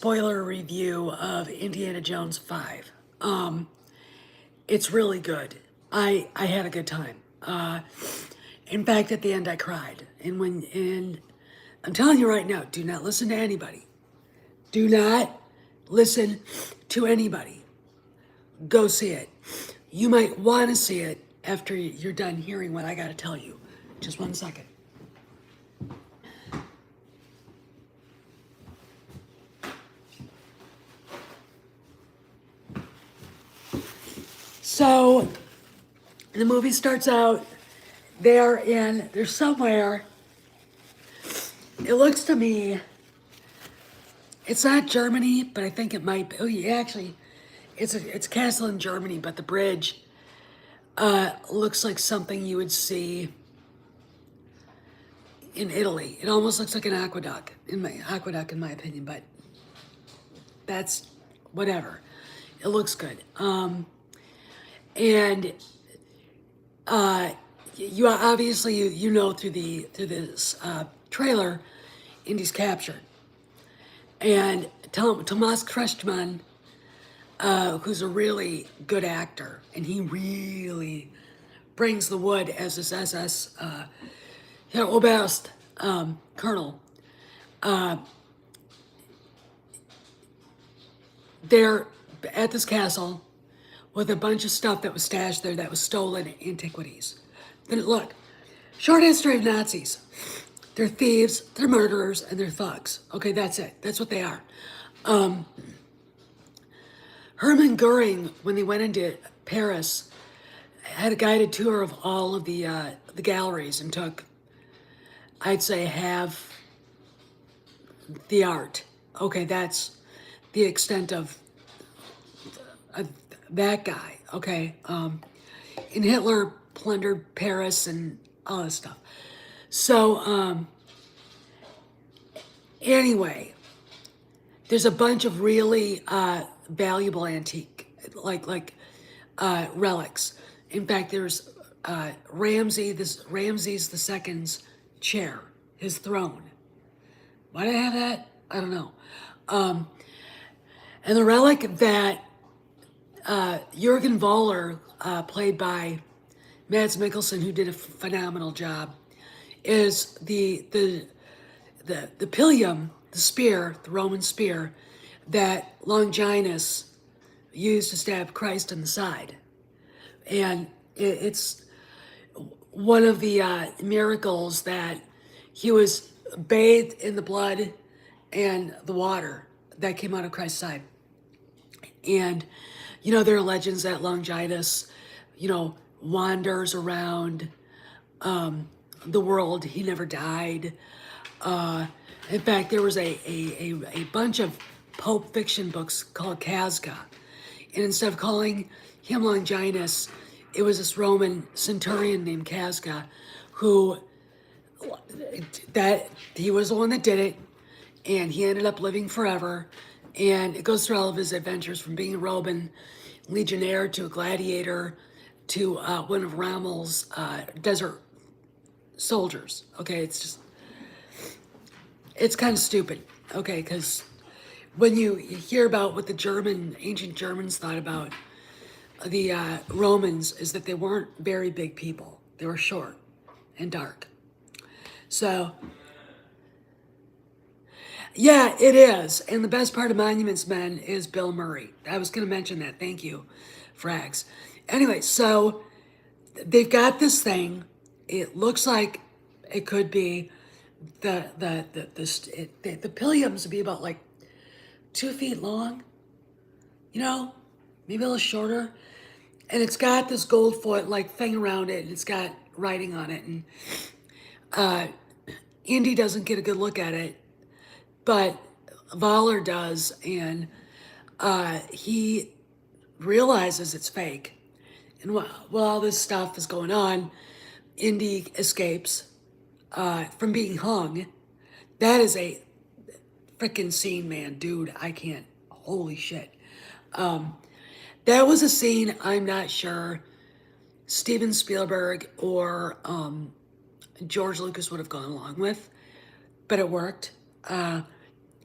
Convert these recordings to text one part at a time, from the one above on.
spoiler review of Indiana Jones 5. It's really good. I had a good time. In fact, at the end I cried. And I'm telling you right now, do not listen to anybody. Do not listen to anybody. Go see it. You might want to see it after you're done hearing what I got to tell you. Just 1 second. So the movie starts out, they're somewhere. It looks to me, it's not Germany, but I think it might be. Oh, yeah, actually, it's a castle in Germany, but the bridge looks like something you would see in Italy. It almost looks like an aqueduct, in my opinion, but that's whatever. It looks good. And you obviously you know through this trailer, Indy's captured, and Tomas Kretschmann, who's a really good actor, and he really brings the wood as this SS Oberst Colonel. They're at this castle with a bunch of stuff that was stashed there that was stolen antiquities. Then look, short history of Nazis. They're thieves, they're murderers, and they're thugs. Okay, that's it. That's what they are. Hermann Goering, when they went into Paris, had a guided tour of all of the galleries and took, I'd say, half the art. Okay, that's the extent of that guy. Okay, and Hitler plundered Paris and all this stuff. So anyway, there's a bunch of really valuable antique, like relics. In fact, there's Ramses II's chair, his throne. Why did I have that? I don't know. And the relic that Jürgen Voller, played by Mads Mikkelsen, who did a phenomenal job, is the pillium, the spear, the Roman spear that Longinus used to stab Christ in the side. And it's one of the miracles that he was bathed in the blood and the water that came out of Christ's side. And, you know, there are legends that Longinus, you know, wanders around the world. He never died. In fact, there was a bunch of Pope fiction books called Casca. And instead of calling him Longinus, it was this Roman centurion named Casca who, that he was the one that did it, and he ended up living forever. And it goes through all of his adventures, from being a Roman legionnaire to a gladiator to one of Rommel's desert soldiers. Okay, it's kind of stupid. Okay, because when you hear about what the ancient Germans thought about the Romans, is that they weren't very big people. They were short and dark. So, yeah, it is. And the best part of Monuments Men is Bill Murray. I was going to mention that. Thank you, Frags. Anyway, so they've got this thing. It looks like it could be the pilliums would be about like 2 feet long, you know, maybe a little shorter. And it's got this gold foil like thing around it, and it's got writing on it. And Indy doesn't get a good look at it, but Voller does, and he realizes it's fake. And while all this stuff is going on, Indy escapes from being hung. That is a freaking scene, man, dude. I can't. Holy shit. That was a scene I'm not sure Steven Spielberg or George Lucas would have gone along with, but it worked.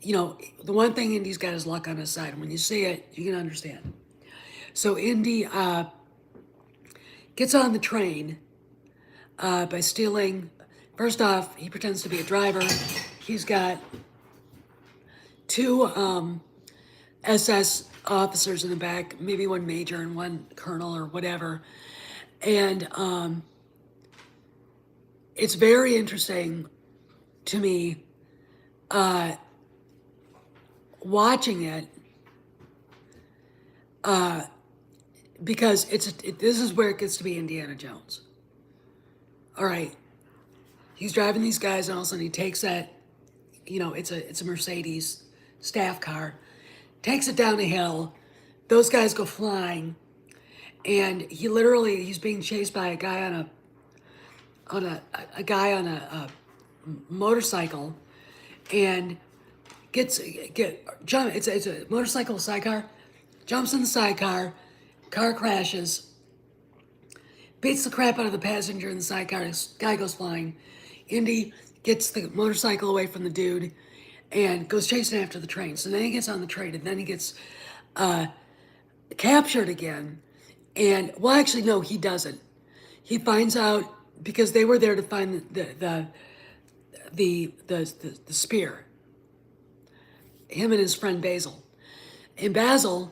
the one thing Indy's got is luck on his side. And when you see it, you can understand. So Indy gets on the train by stealing. First off, he pretends to be a driver. He's got two SS officers in the back, maybe one major and one colonel or whatever. And it's very interesting to me watching it because this is where it gets to be Indiana Jones. All right, he's driving these guys, and all of a sudden he takes that, it's a Mercedes staff car, takes it down a hill. Those guys go flying, and he's being chased by a guy on a motorcycle, and it's a motorcycle sidecar, jumps in the sidecar, car crashes, beats the crap out of the passenger in the sidecar. This guy goes flying. Indy gets the motorcycle away from the dude and goes chasing after the train. So then he gets on the train, and then he gets captured again. And, well, actually, no, he doesn't. He finds out, because they were there to find the spear. Him and his friend Basil. And Basil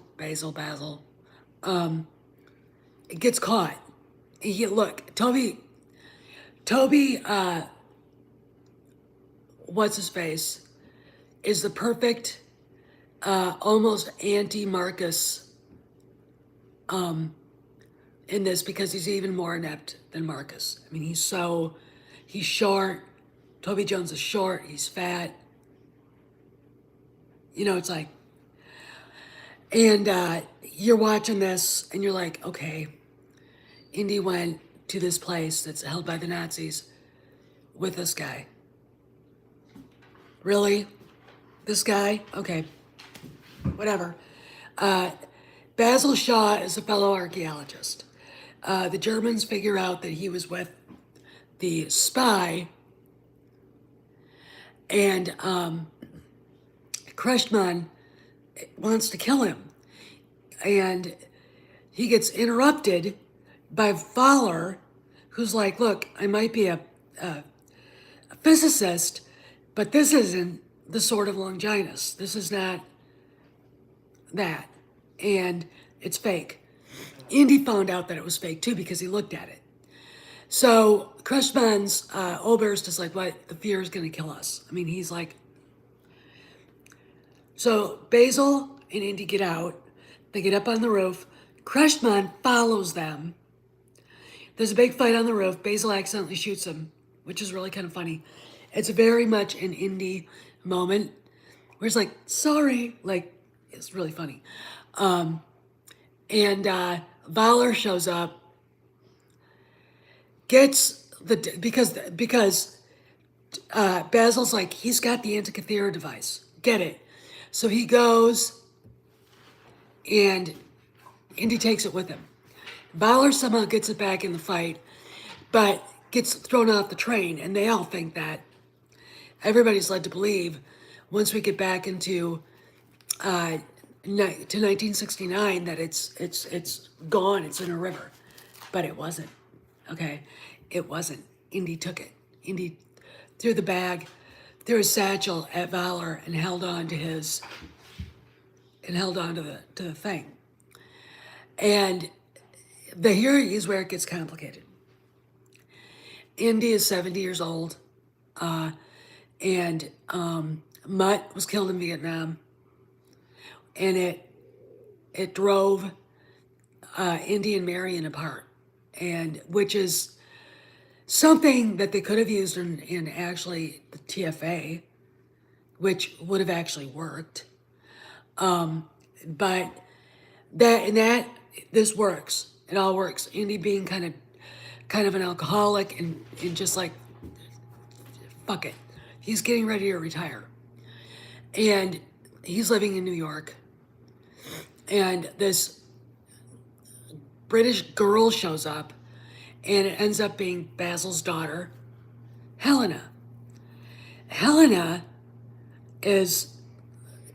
gets caught. Toby, what's his face, is the perfect, almost anti-Marcus in this, because he's even more inept than Marcus. I mean, he's short. Toby Jones is short. He's fat. It's like, and you're watching this, and you're like, okay, Indy went to this place that's held by the Nazis with this guy. Really? This guy? Okay. Whatever. Basil Shaw is a fellow archaeologist. The Germans figure out that he was with the spy, and Kreshman wants to kill him. And he gets interrupted by Fowler, who's like, look, I might be a physicist, but this isn't the sword of Longinus. This is not that. And it's fake. Indy found out that it was fake too, because he looked at it. So Kreshman's Oberst is like, what? The fear is going to kill us. I mean, he's like... So Basil and Indy get out. They get up on the roof. Kreshman follows them. There's a big fight on the roof. Basil accidentally shoots him, which is really kind of funny. It's very much an Indy moment where it's like, sorry, like, it's really funny. And Fowler shows up, gets because Basil's like, he's got the Antikythera device. Get it. So he goes, and Indy takes it with him. Fowler somehow gets it back in the fight, but gets thrown off the train, and they all think that. Everybody's led to believe, once we get back into to 1969, that it's gone, it's in a river. But it wasn't, okay? It wasn't. Indy took it. Indy threw the bag, threw his satchel at Fowler, and held on to the thing. And here is where it gets complicated. Indy is 70 years old, and Mutt was killed in Vietnam, and it drove Indy and Marion apart, and which is something that they could have used in actually the TFA, which would have actually worked. But this works. It all works. Indy being kind of an alcoholic and just like, fuck it. He's getting ready to retire. And he's living in New York. And this British girl shows up, and it ends up being Basil's daughter, Helena. Helena is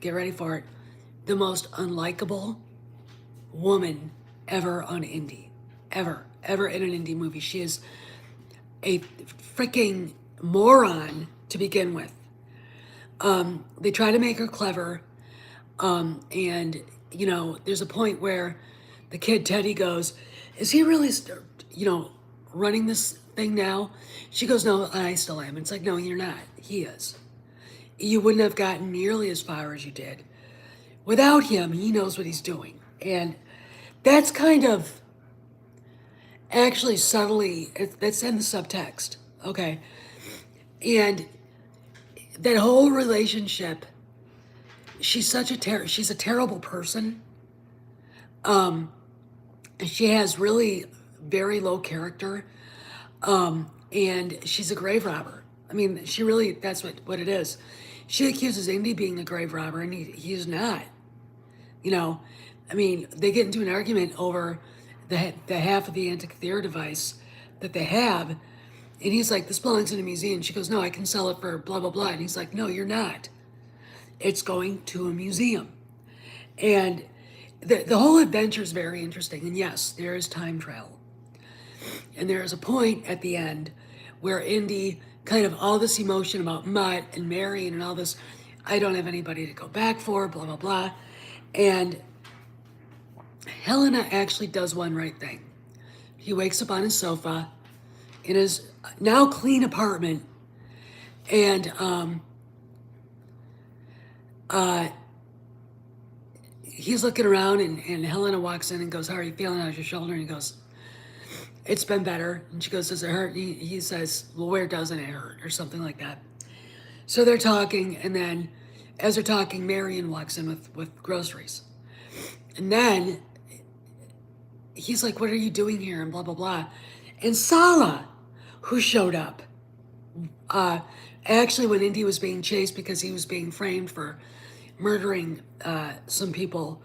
get ready for it, the most unlikable woman ever on Indy. Ever in an Indy movie. She is a freaking moron to begin with. They try to make her clever, and there's a point where the kid Teddy goes, "Is he really, running this thing now?" She goes, "No, I still am." It's like, no, you're not. He is. You wouldn't have gotten nearly as far as you did. Without him, he knows what he's doing. And that's kind of actually subtly, that's in the subtext, okay? And that whole relationship, she's a terrible person. She has really very low character, and she's a grave robber. I mean, she really, that's what it is. She accuses Indy being a grave robber, and he's not. I mean, they get into an argument over the half of the antikythera device that they have, and he's like, "This belongs in a museum." She goes, "No, I can sell it for blah, blah, blah." And he's like, "No, you're not. It's going to a museum." And the whole adventure is very interesting. And yes, there is time travel. And there is a point at the end where Indy, kind of all this emotion about Mutt and Marion and all this, I don't have anybody to go back for, blah, blah, blah. And Helena actually does one right thing. He wakes up on his sofa in his now clean apartment, and he's looking around, and Helena walks in and goes, "How are you feeling? How's your shoulder?" And he goes, "It's been better." And she goes, "Does it hurt?" And he says, "Well, where doesn't it hurt?" Or something like that. So they're talking, and then as they're talking, Marion walks in with groceries. And then he's like, "What are you doing here?" And blah, blah, blah. And Sala, who showed up, actually when Indy was being chased because he was being framed for murdering some people,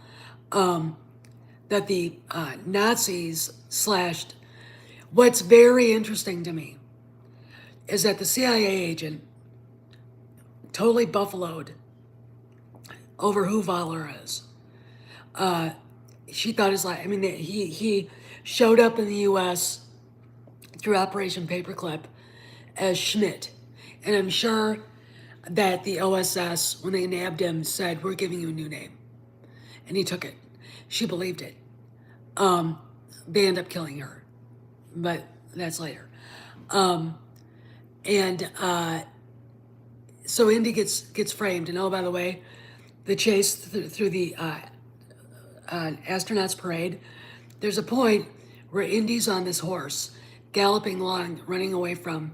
that the Nazis slashed. What's very interesting to me is that the CIA agent totally buffaloed over who Voller is. She thought his life, I mean, he showed up in the U.S. through Operation Paperclip as Schmidt. And I'm sure that the OSS, when they nabbed him, said, "We're giving you a new name." And he took it. She believed it. They end up killing her, but that's later. So Indy gets framed. And oh, by the way, the chase through the astronauts parade, there's a point where Indy's on this horse, galloping along, running away from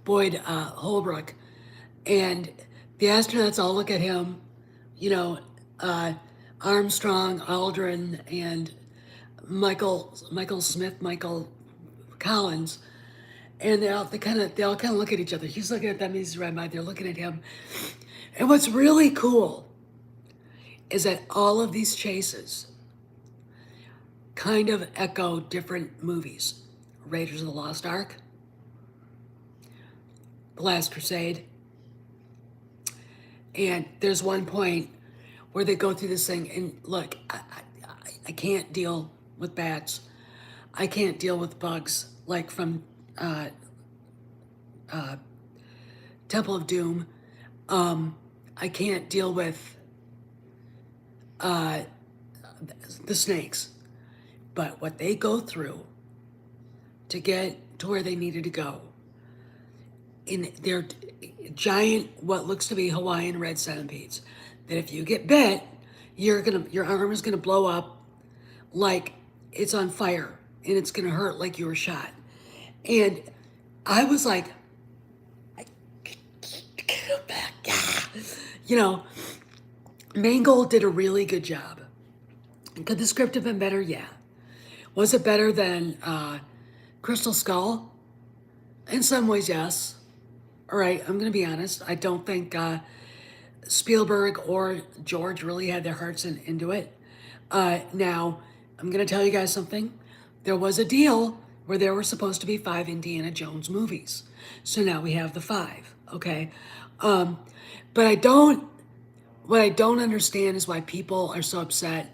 Boyd Holbrook, and the astronauts all look at him, Armstrong, Aldrin, and Michael Smith, Michael Collins, and they all kind of look at each other. He's looking at them, he's right by, they're looking at him. And what's really cool is that all of these chases kind of echo different movies. Raiders of the Lost Ark, The Last Crusade. And there's one point where they go through this thing, and look, I can't deal with bats. I can't deal with bugs like from Temple of Doom. I can't deal with the snakes. But what they go through to get to where they needed to go in their giant, what looks to be Hawaiian red centipedes, that if you get bit, your arm is gonna blow up like it's on fire, and it's gonna hurt like you were shot. And I was like, get back, Mangold did a really good job. Could the script have been better? Yeah. Was it better than Crystal Skull? In some ways, yes. All right, I'm going to be honest. I don't think Spielberg or George really had their hearts into it. Now, I'm going to tell you guys something. There was a deal where there were supposed to be 5 Indiana Jones movies. So now we have the 5, okay? But I don't what I don't understand is why people are so upset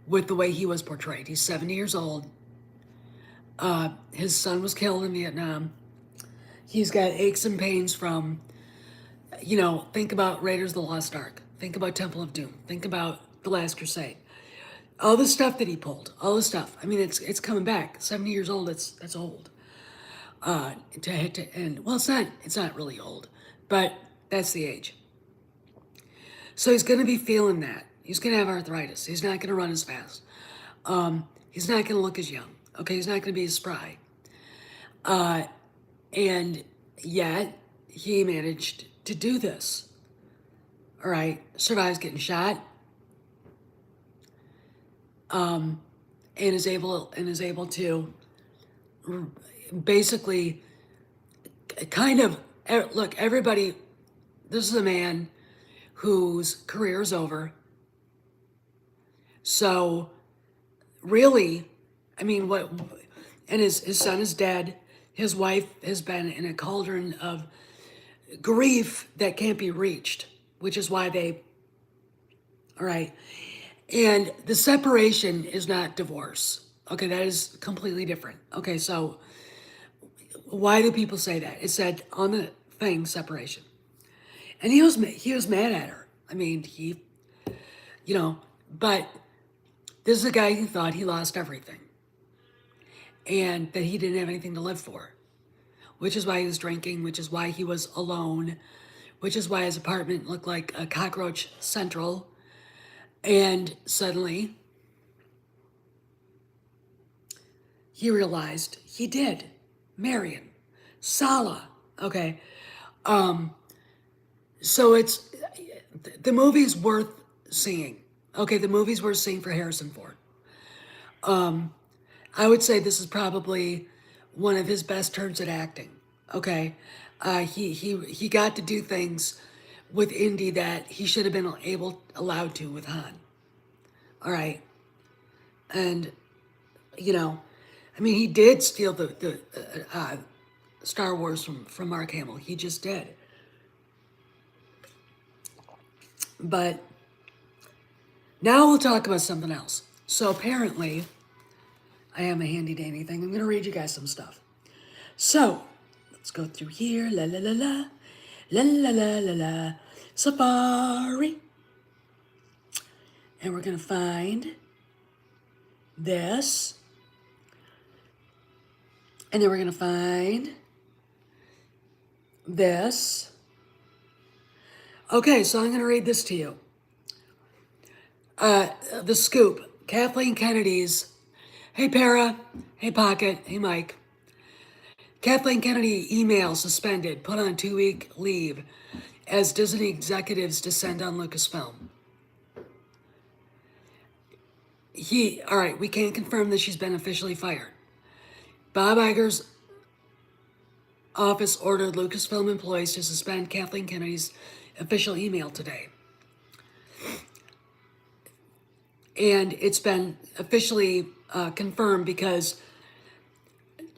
with the way he was portrayed. He's 70 years old. His son was killed in Vietnam. He's got aches and pains from, think about Raiders of the Lost Ark. Think about Temple of Doom. Think about The Last Crusade. All the stuff that he pulled, all the stuff. I mean, it's coming back. 70 years old. That's old. And well, it's not really old, but that's the age. So he's going to be feeling that. He's going to have arthritis. He's not going to run as fast. He's not going to look as young. Okay, he's not going to be as spry. And yet he managed to do this. All right, survives getting shot. And is able to basically kind of look, everybody. This is a man whose career is over. So really, I mean, what? And his son is dead. His wife has been in a cauldron of grief that can't be reached, which is why they. All right. And the separation is not divorce. Okay, that is completely different. Okay, so why do people say that? It said on the thing, separation. And he was mad at her. I mean, but this is a guy who thought he lost everything and that he didn't have anything to live for, which is why he was drinking, which is why he was alone, which is why his apartment looked like a cockroach central. And suddenly, he realized he did. Marion. Sala. Okay. So the movie's worth seeing. Okay, the movie's worth seeing for Harrison Ford. I would say this is probably one of his best turns at acting. Okay. He got to do things with Indy that he should have been allowed to with Han. All right. And, I mean, he did steal the Star Wars from Mark Hamill. He just did. But now we'll talk about something else. So apparently, I have a handy dandy thing. I'm going to read you guys some stuff. So, let's go through here. La la la la. La la la la la. Safari. And we're going to find this. And then we're going to find this. Okay, so I'm going to read this to you. The scoop. Kathleen Kennedy's. Hey, Para. Hey, Pocket. Hey, Mike. Kathleen Kennedy email suspended, put on 2-week leave as Disney executives descend on Lucasfilm. All right, we can't confirm that she's been officially fired. Bob Iger's office ordered Lucasfilm employees to suspend Kathleen Kennedy's official email today. And it's been officially confirmed because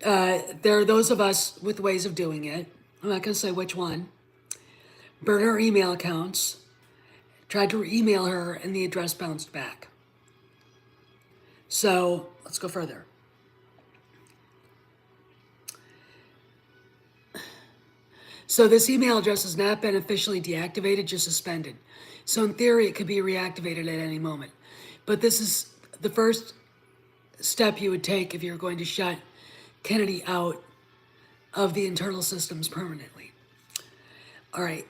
there are those of us with ways of doing it. I'm not going to say which one. Burn her email accounts, tried to email her, and the address bounced back. So let's go further. So this email address has not been officially deactivated, just suspended. So in theory, it could be reactivated at any moment. But this is the first step you would take if you're going to shut Kennedy out of the internal systems permanently. All right,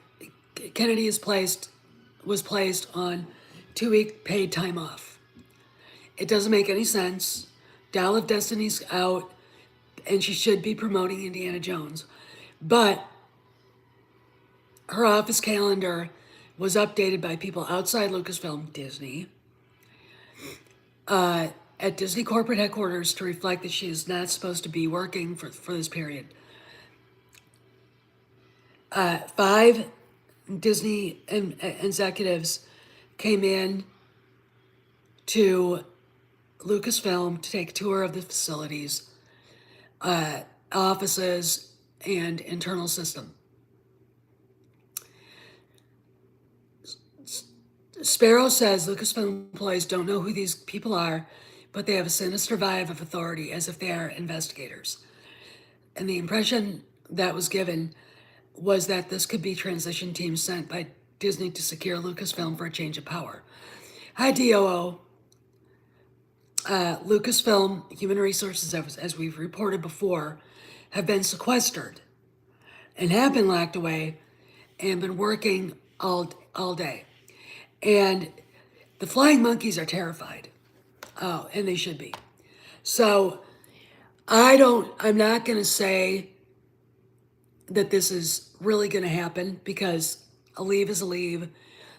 Kennedy was placed on 2-week paid time off. It doesn't make any sense. Dial of Destiny's out, and she should be promoting Indiana Jones. But her office calendar was updated by people outside Lucasfilm, Disney, at Disney corporate headquarters to reflect that she is not supposed to be working for this period. 5 Disney executives came in to Lucasfilm to take a tour of the facilities, offices, and internal system. Sparrow says Lucasfilm employees don't know who these people are, but they have a sinister vibe of authority as if they are investigators. And the impression that was given was that this could be transition teams sent by Disney to secure Lucasfilm for a change of power. Hi, DOO. Lucasfilm Human Resources, as we've reported before, have been sequestered and have been locked away and been working all day. And the flying monkeys are terrified. Oh, and they should be. So I'm not going to say that this is really going to happen, because a leave is a leave.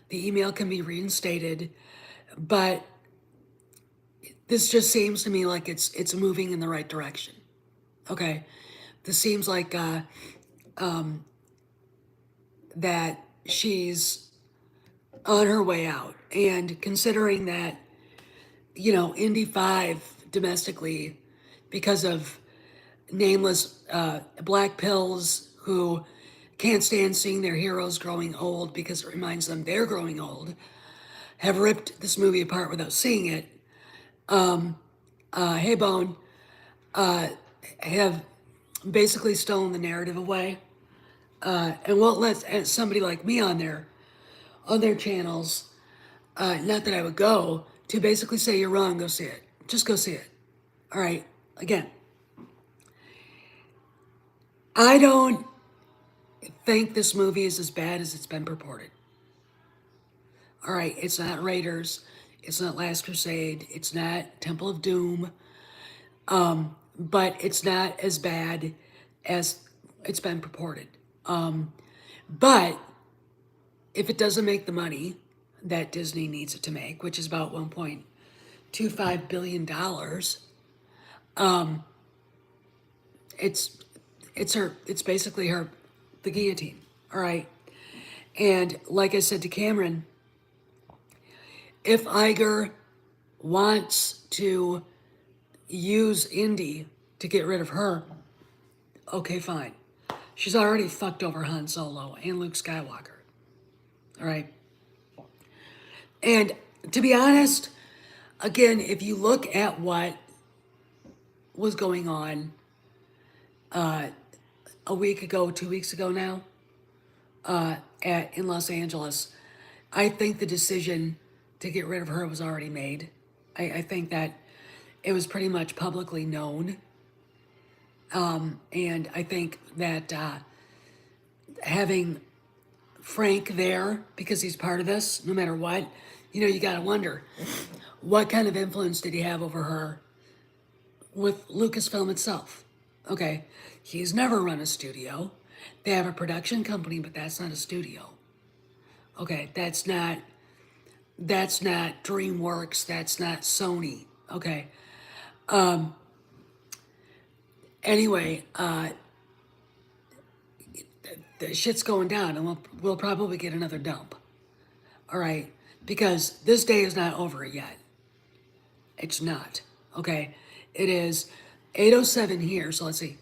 The email can be reinstated, but this just seems to me like it's moving in the right direction. Okay, this seems like that she's on her way out, and considering that, Indy 5 domestically, because of nameless black pills who can't stand seeing their heroes growing old because it reminds them they're growing old, have ripped this movie apart without seeing it. Hey Bone, have basically stolen the narrative away, and won't let somebody like me on their channels, not that I would go, to basically say you're wrong, go see it. Just go see it. All right, again, I don't think this movie is as bad as it's been purported. All right, it's not Raiders, it's not Last Crusade, it's not Temple of Doom, but it's not as bad as it's been purported. But if it doesn't make the money that Disney needs it to make, which is about $1.25 billion, it's basically the guillotine. All right. And like I said to Cameron, if Iger wants to use Indy to get rid of her, okay, fine. She's already fucked over Han Solo and Luke Skywalker. All right. And to be honest, again, if you look at what was going on a week ago, 2 weeks ago now, in Los Angeles, I think the decision to get rid of her was already made. I think that it was pretty much publicly known. And I think that having Frank there, because he's part of this, no matter what, you got to wonder, what kind of influence did he have over her with Lucasfilm itself? Okay, he's never run a studio. They have a production company, but that's not a studio. Okay, that's not DreamWorks, that's not Sony. Okay. Anyway, the shit's going down, and we'll probably get another dump. All right, because this day is not over yet. It's not. Okay, it is 8:07 here. So let's see,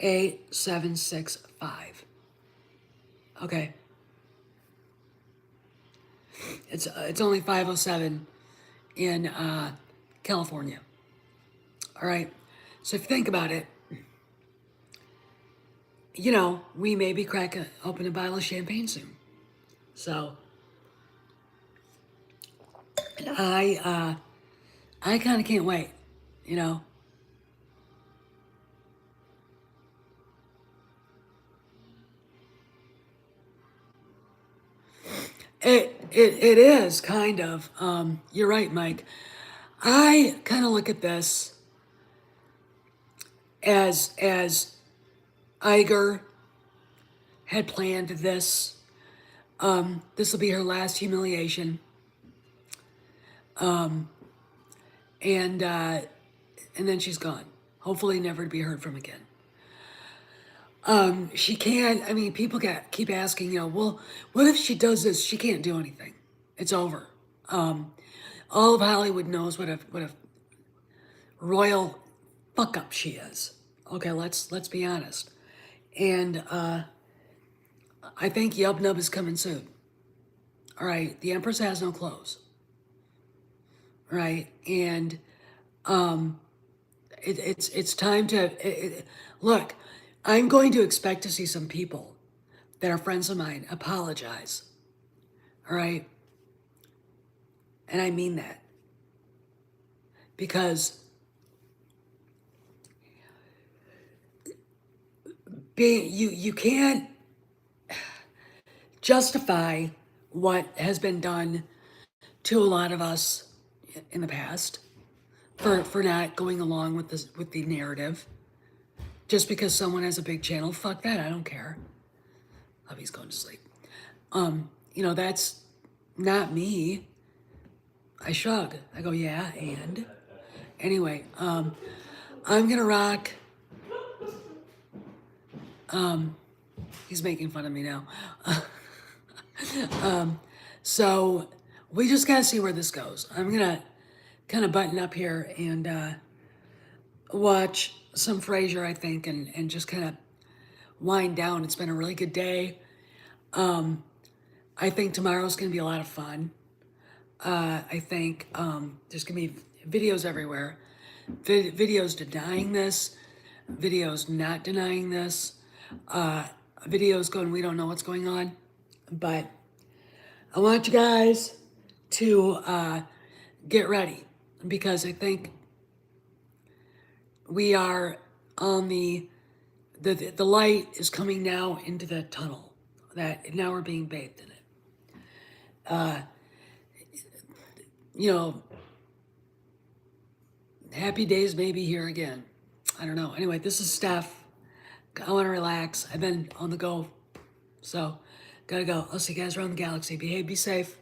8765. Okay, it's only 5:07 in California. All right, so if you think about it, we may be cracking open a bottle of champagne soon. So I kind of can't wait, It is kind of. You're right, Mike. I kind of look at this as Iger had planned this. This will be her last humiliation. And then she's gone. Hopefully never to be heard from again. She can't, people keep asking, well, what if she does this? She can't do anything. It's over. All of Hollywood knows what a royal fuck up she is. Okay, let's be honest. And I think Yub Nub is coming soon. All right, the Empress has no clothes. Right, and it's time to look. I'm going to expect to see some people that are friends of mine apologize. All right, and I mean that because you can't justify what has been done to a lot of us in the past for not going along with this with the narrative. Just because someone has a big channel, fuck that. I don't care. Hubby's going to sleep. You know, that's not me. I shrug. I go, yeah, and anyway, I'm gonna rock. He's making fun of me now. So we just gotta see where this goes. I'm gonna kind of button up here and watch some Frasier, I think, and just kind of wind down. It's been a really good day. I think tomorrow's gonna be a lot of fun. I think there's gonna be videos everywhere. Videos denying this, videos not denying this, videos going, we don't know what's going on. But I want you guys to get ready because I think we are on the light is coming now into the tunnel, that now we're being bathed in it. You know, happy days may be here again. I don't know. Anyway, this is Steph. I want to relax. I've been on the go. So, gotta go. I'll see you guys around the galaxy. Behave, be safe.